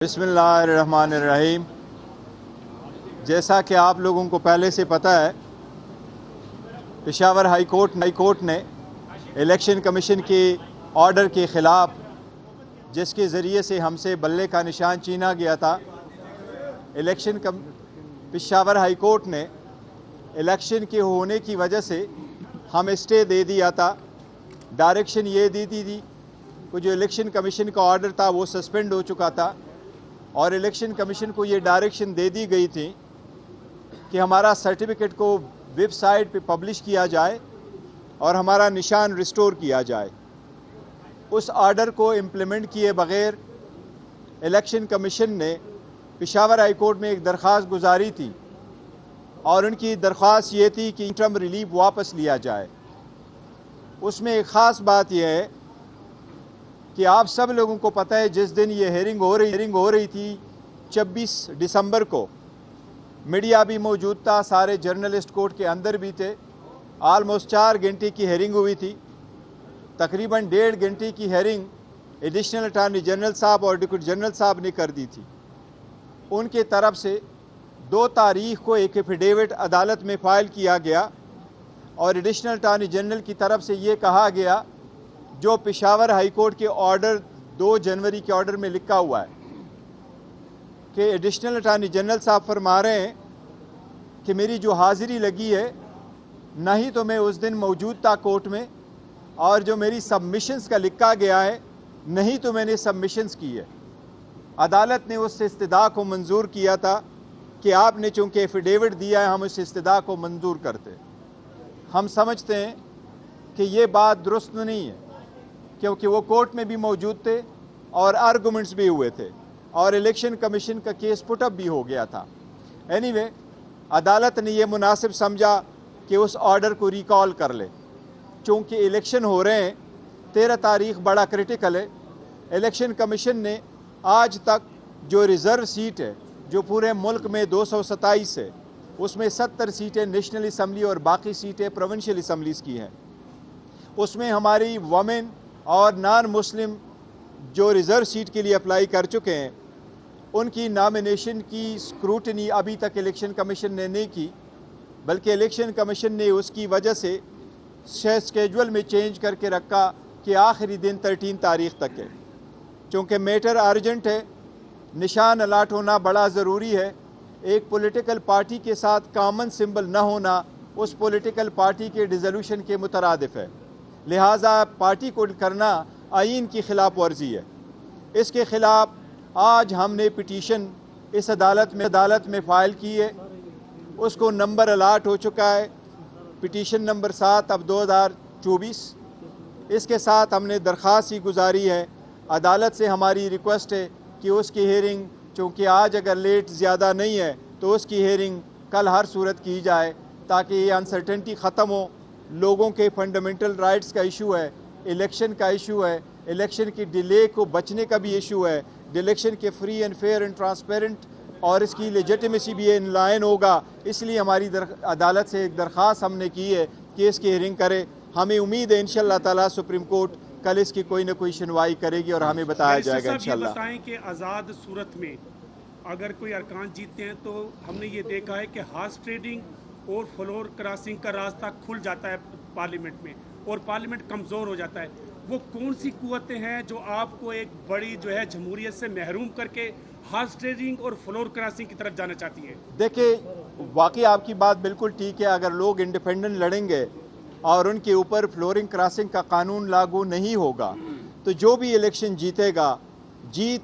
बिस्मिल्लाहिर्रहमानिर्रहीम। जैसा कि आप लोगों को पहले से पता है, पेशावर हाई कोर्ट ने इलेक्शन कमीशन के ऑर्डर के ख़िलाफ़, जिसके ज़रिए से हमसे बल्ले का निशान छीना गया था, पेशावर हाई कोर्ट ने इलेक्शन के होने की वजह से हम स्टे दे दिया था। डायरेक्शन ये दी थी कि जो इलेक्शन कमीशन का ऑर्डर था वो सस्पेंड हो चुका था और इलेक्शन कमीशन को ये डायरेक्शन दे दी गई थी कि हमारा सर्टिफिकेट को वेबसाइट पे पब्लिश किया जाए और हमारा निशान रिस्टोर किया जाए। उस ऑर्डर को इम्प्लीमेंट किए बग़ैर इलेक्शन कमीशन ने पेशावर हाई कोर्ट में एक दरख्वास्त गुजारी थी और उनकी दरख्वास्त ये थी कि इंटरम रिलीफ वापस लिया जाए। उसमें एक ख़ास बात यह है कि आप सब लोगों को पता है, जिस दिन ये हेयरिंग हो रही थी 26 दिसंबर को, मीडिया भी मौजूद था, सारे जर्नलिस्ट कोर्ट के अंदर भी थे। आलमोस्ट 4 घंटे की हेयरिंग हुई थी। तकरीबन 1.5 घंटे की हेयरिंग एडिशनल अटॉर्नी जनरल साहब और डिप्टी जनरल साहब ने कर दी थी। उनके तरफ से 2 तारीख को एक एफिडेविट अदालत में फ़ाइल किया गया और एडिशनल अटॉर्नी जनरल की तरफ से ये कहा गया, जो पेशावर हाई कोर्ट के ऑर्डर 2 जनवरी के ऑर्डर में लिखा हुआ है कि एडिशनल अटॉर्नी जनरल साहब फरमा रहे हैं कि मेरी जो हाज़िरी लगी है, ना ही तो मैं उस दिन मौजूद था कोर्ट में, और जो मेरी सबमिशंस का लिखा गया है, नहीं तो मैंने सबमिशंस की है। अदालत ने उस इस्तदा को मंजूर किया था कि आपने चूँकि एफिडेविट दिया है, हम उस इस्तदा को मंजूर करते। हम समझते हैं कि ये बात दुरुस्त नहीं है, क्योंकि वो कोर्ट में भी मौजूद थे और आर्गूमेंट्स भी हुए थे और इलेक्शन कमीशन का केस पुट अप भी हो गया था। एनीवे, अदालत ने ये मुनासिब समझा कि उस ऑर्डर को रिकॉल कर ले। चूँकि इलेक्शन हो रहे हैं, 13 तारीख बड़ा क्रिटिकल है। इलेक्शन कमीशन ने आज तक जो रिज़र्व सीट है, जो पूरे मुल्क में 227 है, उसमें 70 सीटें नेशनल असम्बली और बाकी सीटें प्रोविंशियल असम्बलीज़ की हैं। उसमें हमारी वमेन और नॉन मुस्लिम जो रिज़र्व सीट के लिए अप्लाई कर चुके हैं, उनकी नॉमिनेशन की स्क्रूटनी अभी तक इलेक्शन कमीशन ने नहीं की, बल्कि इलेक्शन कमीशन ने उसकी वजह से स्केड्यूल में चेंज करके रखा कि आखिरी दिन 13 तारीख तक है। चूँकि मैटर अर्जेंट है, निशान अलाट होना बड़ा ज़रूरी है। एक पॉलिटिकल पार्टी के साथ कॉमन सिंबल न होना उस पॉलिटिकल पार्टी के डिसोल्यूशन के मुतरादिफ है। लिहाजा पार्टी को करना आईन की खिलाफ वर्जी है। इसके ख़िलाफ़ आज हमने पिटीशन इस अदालत में फ़ाइल की है। उसको नंबर अलाट हो चुका है, पिटीशन नंबर 7 अब 2024। इसके साथ हमने दरख्वास्त ही गुजारी है। अदालत से हमारी रिक्वेस्ट है कि उसकी हेयरिंग, चूँकि आज अगर लेट ज़्यादा नहीं है तो उसकी हेयरिंग कल हर सूरत की जाए, ताकि ये अनसर्टेनिटी ख़त्म हो। लोगों के फंडामेंटल राइट्स का इशू है, इलेक्शन का इशू है, इलेक्शन की डिले को बचने का भी इशू है, इलेक्शन के free and fair and transparent और इसकी लेजिटिमेसी भी इन लाइन होगा। इसलिए हमारी अदालत से एक दरख्वास्त हमने की है कि इसकी हियरिंग करे। हमें उम्मीद है इंशाअल्लाह ताला सुप्रीम कोर्ट कल इसकी कोई ना कोई सुनवाई करेगी और हमें बताया जाएगा इंशाअल्लाह। बताएं कि आज़ाद सूरत में अगर कोई अरकान जीतते हैं तो हमने ये देखा है कि हार्स ट्रेडिंग और फ्लोर क्रॉसिंग का रास्ता खुल जाता है पार्लियामेंट में और पार्लियामेंट कमज़ोर हो जाता है। वो कौन सी कुव्वतें हैं जो आपको एक बड़ी जो है जमहूरियत से महरूम करके हार्स ट्रेडिंग और फ्लोर क्रॉसिंग की तरफ जाना चाहती है? देखिए, वाकई आपकी बात बिल्कुल ठीक है। अगर लोग इंडिपेंडेंट लड़ेंगे और उनके ऊपर फ्लोरिंग क्रॉसिंग का कानून लागू नहीं होगा, तो जो भी इलेक्शन जीतेगा, जीत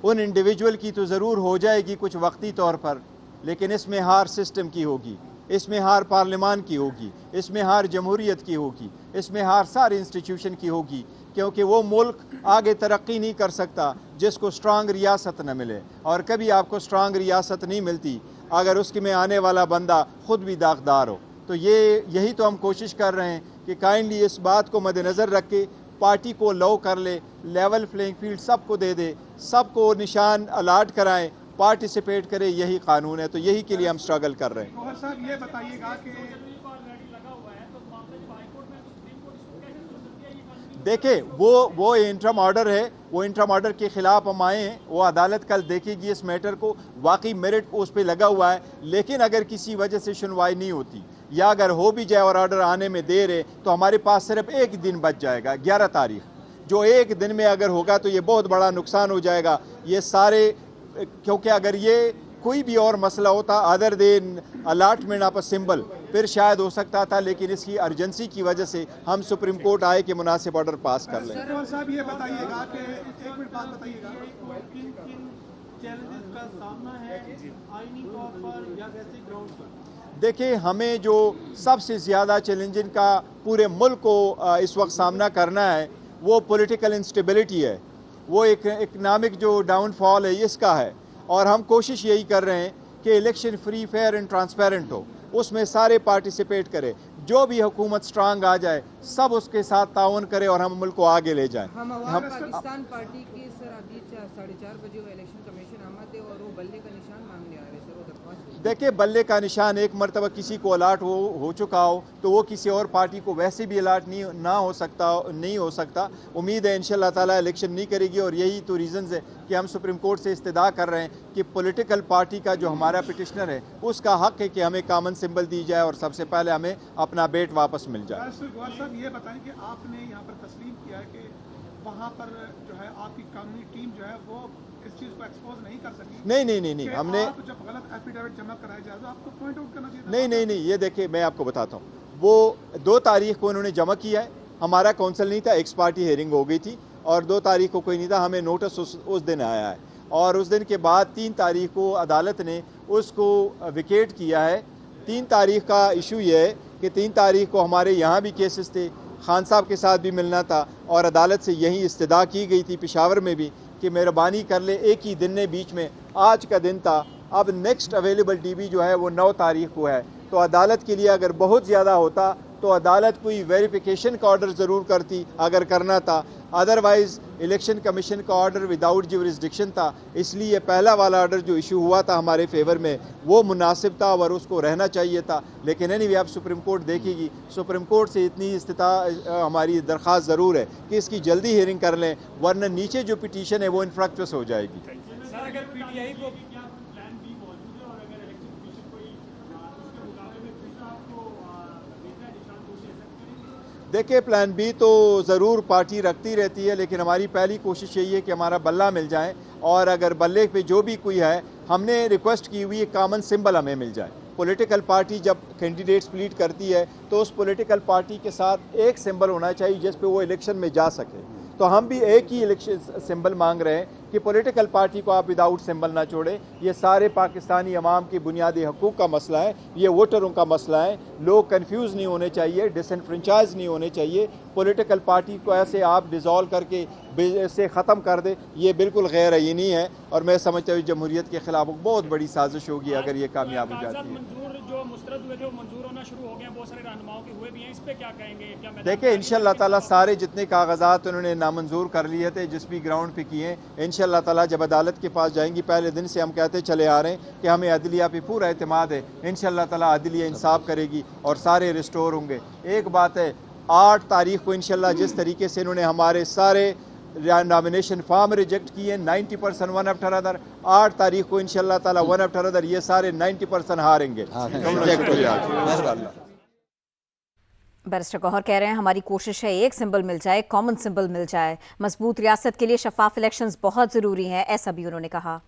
उन इंडिविजुअल की तो ज़रूर हो जाएगी कुछ वक्ती तौर पर, लेकिन इसमें हार सिस्टम की होगी, इसमें हार पार्लियामान की होगी, इसमें हार जमहूरियत की होगी, इसमें हार सारे इंस्टीट्यूशन की होगी। क्योंकि वो मुल्क आगे तरक्की नहीं कर सकता जिसको स्ट्रांग रियासत न मिले, और कभी आपको स्ट्रांग रियासत नहीं मिलती अगर उसके में आने वाला बंदा ख़ुद भी दागदार हो। तो यही तो हम कोशिश कर रहे हैं कि काइंडली इस बात को मद्देनज़र रख के पार्टी को लो कर ले, लेवल प्लेइंग फील्ड सबको दे दे, सबको निशान अलाट कराएं, पार्टिसिपेट करे। यही कानून है, तो यही के लिए हम स्ट्रगल कर रहे हैं। गौहर साहब, ये बताइएगा कि دیکھیں وہ انٹرم آرڈر ہے, وہ انٹرم آرڈر کے خلاف ہم آئے ہیں, وہ عدالت کل دیکھے گی اس میٹر کو, واقعی میرٹ اس پہ لگا ہوا ہے. لیکن اگر کسی وجہ سے سنوائی نہیں ہوتی یا اگر ہو بھی جائے اور آرڈر آنے میں دیر ہے تو ہمارے پاس صرف ایک دن بچ جائے گا, 11 تاریخ, جو ایک دن میں اگر ہوگا تو یہ بہت بڑا نقصان ہو جائے گا. یہ سارے, کیونکہ اگر یہ کوئی بھی اور مسئلہ ہوتا other then allotment of a symbol پھر شاید ہو سکتا تھا, لیکن اس کی ارجنسی کی وجہ سے ہم سپریم کورٹ آئے کہ مناسب آرڈر پاس کر لیں. صاحب یہ بتائیے گا کہ ایک منٹ بات بتائیے گا کن کن چیلنجز کا سامنا ہے آئینی طور پر یا ویسے گراؤنڈ پر؟ دیکھیں, ہمیں جو سب سے زیادہ چیلنجن کا پورے ملک کو اس وقت سامنا کرنا ہے وہ پولیٹیکل انسٹیبلٹی ہے, وہ ایک اکنامک جو ڈاؤن فال ہے اس کا ہے. اور ہم کوشش یہی کر رہے ہیں کہ election free, fair and transparent ہو, اس میں سارے پارٹیسپیٹ کرے, جو بھی حکومت سٹرانگ آ جائے سب اس کے ساتھ تعاون کرے اور ہم ملک کو آگے لے جائیں. ہم پاکستان پارٹی کی سر ابھی 4:30 بجے وہ الیکشن کمیشن آمد ہے اور وہ بلے کا نشان مانگنے آ رہے ہیں سر, وہ درخواست. دیکھیں, بلے کا نشان ایک مرتبہ کسی کو الاٹ ہو چکا ہو تو وہ کسی اور پارٹی کو ویسے بھی الاٹ نہیں ہو سکتا. امید ہے انشاءاللہ تعالی الیکشن نہیں کرے گی, اور یہی تو ریزنز ہے کہ ہم سپریم کورٹ سے استدعا کر رہے ہیں کہ پولیٹیکل پارٹی کا جو ہمارا پٹیشنر ہے اس کا حق ہے کہ ہمیں کامن سمبل دی جائے اور سب سے پہلے ہمیں اپنا بیٹ واپس مل جائے. گوہر صاحب یہ بتائیں کہ آپ نے یہاں پر تسلیم کیا ہے کہ وہاں پر جو ہے آپ کی قانونی ٹیم جو ہے وہ اس چیز کو ایکسپوز نہیں کر سکی؟ نہیں, ہم نے جب غلط ایفیڈیوٹ جمع کرایا جائے تو آپ کو پوائنٹ آؤٹ کرنا چاہیے. نہیں, یہ دیکھیں میں آپ کو بتاتا ہوں, وہ 2 تاریخ کو انہوں نے جمع کیا ہے, ہمارا کونسل نہیں تھا, ایکس پارٹی ہیئرنگ ہو گئی تھی, اور 2 تاریخ کو کوئی نہیں تھا, ہمیں نوٹس اس دن آیا ہے, اور اس دن کے بعد 3 تاریخ کو عدالت نے اس کو ویکیٹ کیا ہے. 3 تاریخ کا ایشو یہ ہے کہ 3 تاریخ کو ہمارے یہاں بھی کیسز تھے, خان صاحب کے ساتھ بھی ملنا تھا, اور عدالت سے یہی استدعا کی گئی تھی پشاور میں بھی کہ مہربانی کر لے, ایک ہی دن نے بیچ میں, آج کا دن تھا, اب نیکسٹ اویلیبل ٹی وی جو ہے وہ 9 تاریخ کو ہے. تو عدالت کے لیے اگر بہت زیادہ ہوتا تو عدالت کوئی ویریفیکیشن کا آرڈر ضرور کرتی اگر کرنا تھا, ادروائز الیکشن کمیشن کا آرڈر وداؤٹ جیورسڈکشن تھا. اس لیے پہلا والا آرڈر جو ایشو ہوا تھا ہمارے فیور میں وہ مناسب تھا اور اس کو رہنا چاہیے تھا. لیکن اینی وے اب سپریم کورٹ دیکھے گی, سپریم کورٹ سے اتنی ہماری درخواست ضرور ہے کہ اس کی جلدی ہیئرنگ کر لیں, ورنہ نیچے جو پٹیشن ہے وہ انفرکچوس ہو جائے گی. سر اگر پی ٹی آئی کو دیکھیں, پلان بی تو ضرور پارٹی رکھتی رہتی ہے, لیکن ہماری پہلی کوشش یہی ہے کہ ہمارا بلہ مل جائے, اور اگر بلے پہ جو بھی کوئی ہے ہم نے ریکویسٹ کی ہوئی ہے کامن سمبل ہمیں مل جائے. پولیٹیکل پارٹی جب کینڈیڈیٹ سپلیٹ کرتی ہے تو اس پولیٹیکل پارٹی کے ساتھ ایک سمبل ہونا چاہیے جس پہ وہ الیکشن میں جا سکے. تو ہم بھی ایک ہی الیکشن سمبل مانگ رہے ہیں کہ پولیٹیکل پارٹی کو آپ وداؤٹ سمبل نہ چھوڑیں. یہ سارے پاکستانی عوام کی بنیادی حقوق کا مسئلہ ہے, یہ ووٹروں کا مسئلہ ہے, لوگ کنفیوز نہیں ہونے چاہیے, ڈس انفرنچائز نہیں ہونے چاہیے. پولیٹیکل پارٹی کو ایسے آپ ڈیزالو کر کے سے ختم کر دے, یہ بالکل غیر عینی ہے, اور میں سمجھتا ہوں جمہوریت کے خلاف بہت بڑی سازش ہوگی اگر یہ کامیاب ہو جاتی ہے. منظور جو مسترد ہوئے تھے وہ منظور ہونا شروع ہو گئے ہیں, بہت سارے رہنماؤں کے ہوئے بھی ہیں, اس پہ کیا کہیں گے؟ دیکھیں, انشاءاللہ تعالیٰ سارے جتنے کاغذات انہوں نے نامنظور کر لیے تھے جس بھی گراؤنڈ پہ کیے, انشاءاللہ تعالیٰ جب عدالت کے پاس جائیں گی, پہلے دن سے ہم کہتے چلے آ رہے ہیں کہ ہمیں عدلیہ پہ پورا اعتماد ہے, انشاءاللہ تعالیٰ عدلیہ انصاف کرے گی اور سارے ریسٹور ہوں گے. ایک بات ہے, 8 تاریخ کو انشاءاللہ جس طریقے سے انہوں نے ہمارے سارے نامینیشن فارم ریجیکٹ کیے 90% ون آفٹر ادر, 8 تاریخ کو انشاءاللہ تعالیٰ ون آفٹر ادر یہ سارے 90% ہاریں گے. بیرسٹر گوہر کہہ رہے ہیں ہماری کوشش ہے ایک سمبل مل جائے, کامن سمبل مل جائے. مضبوط ریاست کے لیے شفاف الیکشنز بہت ضروری ہیں, ایسا بھی انہوں نے کہا.